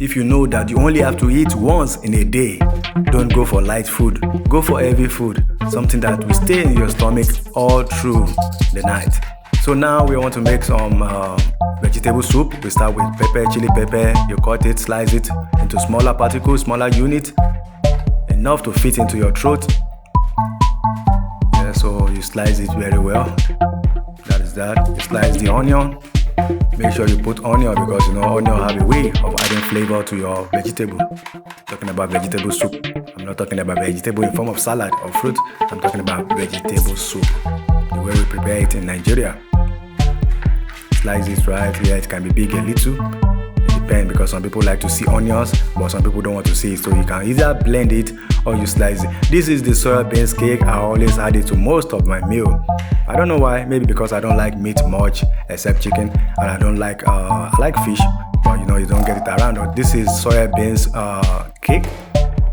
If you know that you only have to eat once in a day, don't go for light food. Go for heavy food, something that will stay in your stomach all through the night. So now we want to make some vegetable soup. We start with pepper, chili pepper. You cut it, slice it into smaller particles, smaller units, enough to fit into your throat. Yeah, so you slice it very well. That is that. You slice the onion. Make sure you put onion because onion have a way of adding flavor to your vegetable. Talking about vegetable soup. I'm not talking about vegetable in form of salad or fruit. I'm talking about vegetable soup. The way we prepare it in Nigeria. Slice it right. Yeah, it can be big a little. It depends because some people like to see onions, but some people don't want to see it. So you can either blend it or you slice it. This is the soya beans cake. I always add it to most of my meal. I don't know why. Maybe because I don't like meat much except chicken, and I don't like I like fish, but you don't get it around. This is soya beans cake,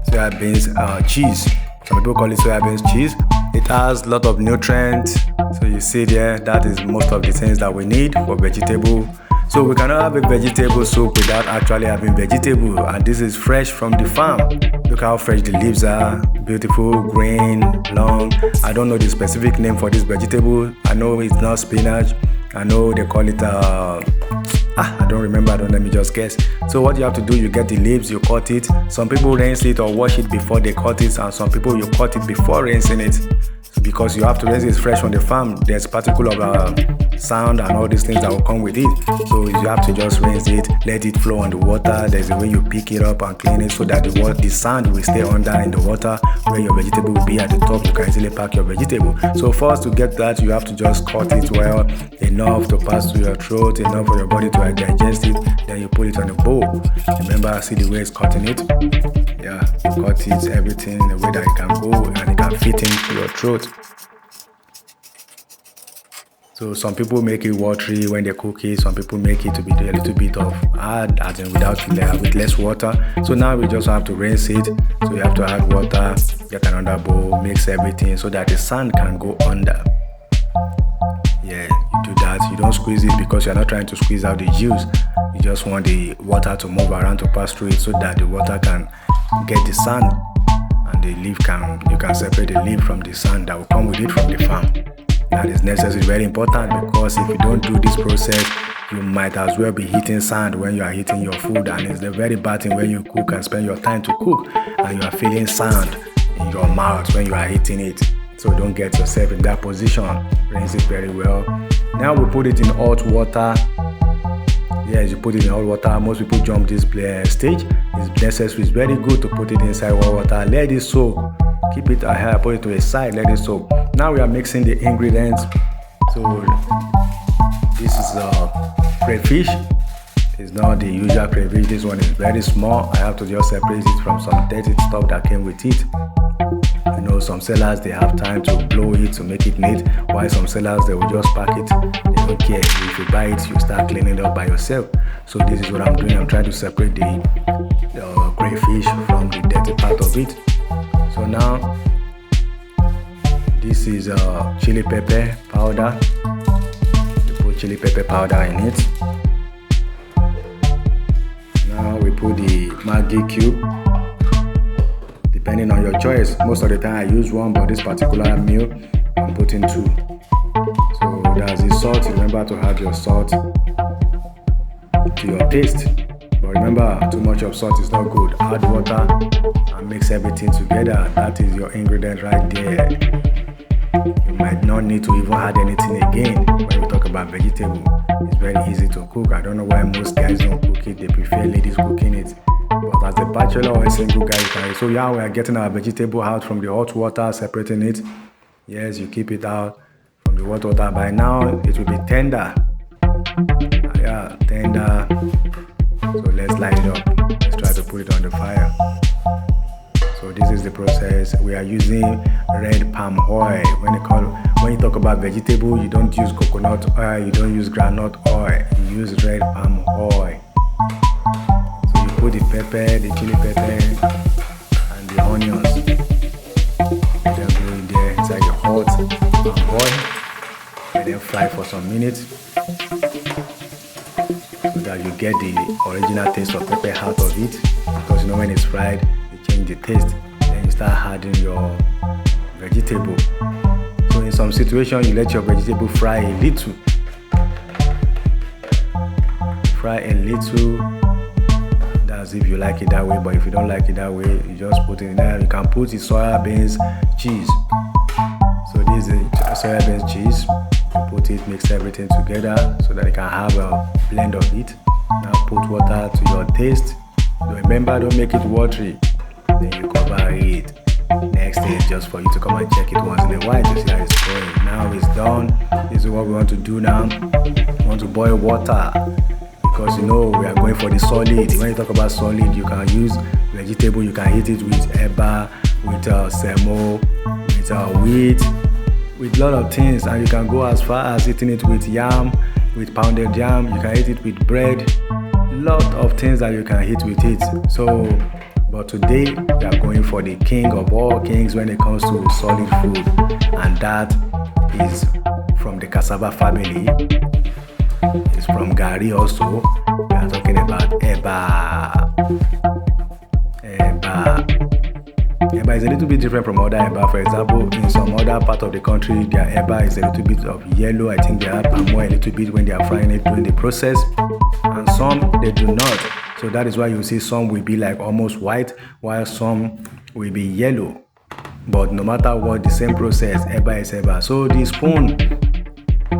soya beans cheese. Some people call it soya beans cheese. It has a lot of nutrients. So you see there, that is most of the things that we need for vegetable. So we cannot have a vegetable soup without actually having vegetable, and this is fresh from the farm. Look how fresh the leaves are, beautiful, green, long. I don't know the specific name for this vegetable. I know it's not spinach. I know they call it I don't remember. Let me just guess. So what you have to do, you get the leaves, you cut it. Some people rinse it or wash it before they cut it, and some people you cut it before rinsing it. Because you have to raise it fresh from the farm, there's particle of sound and all these things that will come with it. So you have to just rinse it, let it flow on the water. There's a way you pick it up and clean it so that the sand will stay under in the water where your vegetable will be at the top. You can easily pack your vegetable. So first, to get that, you have to just cut it well, enough to pass through your throat, enough for your body to digest it. Then you put it on a bowl. Remember, see the way it's cutting it? Yeah, you cut it, everything in a way that it can go and it can fit into your throat. So some people make it watery when they cook it. Some people make it to be a little bit of hard, as in with less water. So now we just have to rinse it. So you have to add water, get another bowl, mix everything so that the sand can go under. Yeah, you do that. You don't squeeze it because you're not trying to squeeze out the juice. You just want the water to move around to pass through it so that the water can get the sand, and the leaf you can separate the leaf from the sand that will come with it from the farm. That is necessary, very important, because if you don't do this process, you might as well be hitting sand when you are eating your food, and it's the very bad thing when you cook and spend your time to cook and you are feeling sand in your mouth when you are eating it. So don't get yourself in that position. Rinse it very well. Now we put it in hot water. Yes, you put it in hot water. Most people jump this stage. It's necessary. It's very good to put it inside hot water. Let it soak. Keep it ahead. Put it to a side. Let it soak. Now we are mixing the ingredients. So this is crayfish. It's not the usual crayfish. This one is very small. I have to just separate it from some dirty stuff that came with it. Some sellers, they have time to blow it to make it neat, while some sellers, they will just pack it. They don't care. If you buy it, you start cleaning it up by yourself. So this is what I'm doing. I'm trying to separate the crayfish from the dirty part of it. So now this is chili pepper powder. We put chili pepper powder in it. Now we put the Maggi cube. Depending on your choice, most of the time I use one, but this particular meal I'm putting 2. So there's the salt. Remember to add your salt to your taste, but remember, too much of salt is not good. Add water and mix everything together. That is your ingredient right there. You might not need to even add anything again when we talk about vegetable. It's very easy to cook. I don't know why most guys don't cook it. They prefer ladies cooking it. But as a bachelor or a single guy, so yeah, we are getting our vegetable out from the hot water, separating it. Yes, you keep it out from the hot water. By now, it will be tender. Yeah, tender. So let's light it up. Let's try to put it on the fire. So this is the process. We are using red palm oil. When you talk about vegetable, you don't use coconut oil, you don't use groundnut oil. You use red palm oil. Put the pepper, the chili pepper, and the onions. Let them go in there inside the hot palm oil. Let them fry for some minutes. So that you get the original taste of pepper out of it. Because you know when it's fried, you change the taste. Then you start adding your vegetable. So in some situation, you let your vegetable fry a little. Fry a little. That's if you like it that way. But if you don't like it that way, you just put it in there. You can put the soya beans cheese. So this is the soya beans cheese. You put it, mix everything together so that you can have a blend of it. Now put water to your taste. Remember, don't make it watery. Then you cover it. Next thing is just for you to come and check it once in a while to see how it's going. Now it's done. This is what we want to do now. We want to boil water because you know we are going for the solid. When you talk about solid, you can use vegetable. You can eat it with eba, with semo, with wheat, with a lot of things, and you can go as far as eating it with yam, with pounded yam. You can eat it with bread. Lot of things that you can eat with it. So. But today we are going for the king of all kings when it comes to solid food, and that is from the cassava family. It's from Gari also. We are talking about eba. Eba is a little bit different from other eba. For example, in some other part of the country, their eba is a little bit of yellow. I think they add palm oil a little bit when they are frying it during the process, and some they do not. So that is why you see some will be like almost white, while some will be yellow. But no matter what, the same process, eba is eba. So the spoon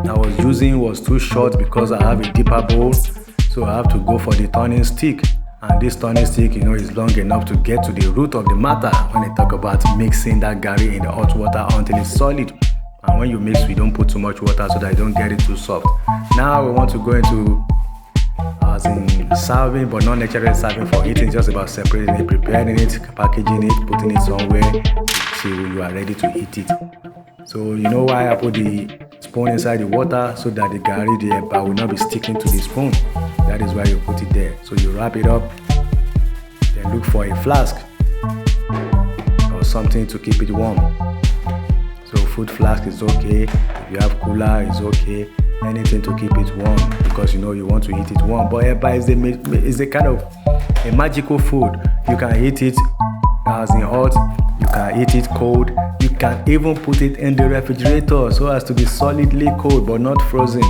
I was using was too short because I have a deeper bowl. So I have to go for the turning stick. And this turning stick, you know, is long enough to get to the root of the matter when I talk about mixing that gari in the hot water until it's solid. And when you mix, we don't put too much water so that you don't get it too soft. Now we want to go into as in serving, but not necessarily serving for eating. It's just about separating it, preparing it, packaging it, putting it somewhere till you are ready to eat it. So you know why I put the spoon inside the water, so that the gari, the eba, will not be sticking to the spoon. That is why you put it there. So you wrap it up, then look for a flask or something to keep it warm. So food flask is okay. If you have cooler, it's okay. Anything to keep it warm, because you know you want to eat it warm. But eba is a kind of a magical food. You can eat it as in hot, you can eat it cold, you can even put it in the refrigerator so as to be solidly cold but not frozen,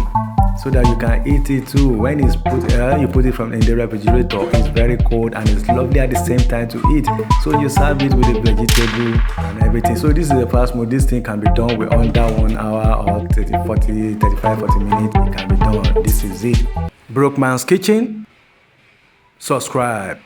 so that you can eat it too. When it's you put it from in the refrigerator, it's very cold and it's lovely at the same time to eat. So you serve it with the vegetable and everything. So this is the fast mode. This thing can be done with under 1 hour or 35, 40 minutes. It can be done. This is it. Broke Man's Kitchen. Subscribe.